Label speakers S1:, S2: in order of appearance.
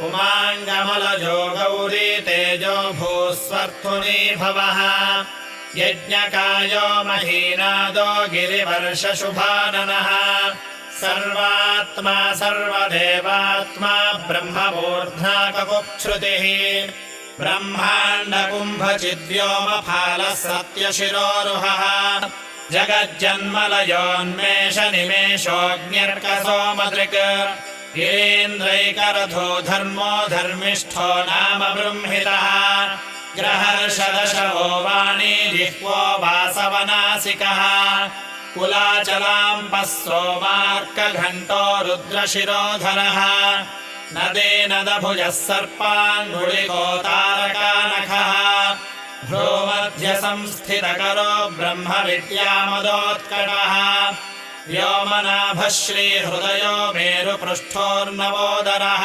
S1: उमाङ्गमलजो गौरी तेजो भूस्वर्धुनी भवः यज्ञकायो महीनादो गिरिवर्षशुभाननः सर्वात्मा सर्वदेवात्मा ब्रह्ममूर्ध्नाककुक्षृतिः ब्रह्माण्डकुम्भचिद्व्योमफालः सत्यशिरोरुहः जगज्जन्मलयोन्मेषनिमेषोऽग्न्यर्कसोमदृक् गिरीन्द्रैकरथो धर्मो धर्मिष्ठो नाम बृंहितः ग्रहर्षदशवो वाणी जिह्वो वासवनासिकः कुलाचलाम्पः सोमार्कघण्टो रुद्रशिरोधरः नदेनदभुजः सर्पाङ्गुलिको तारकानखः भ्रूमध्यसंस्थितकरो ब्रह्मविद्यामदोत्कटः व्योमनाभः श्रीहृदयो मेरुपृष्ठोर्नवोदरः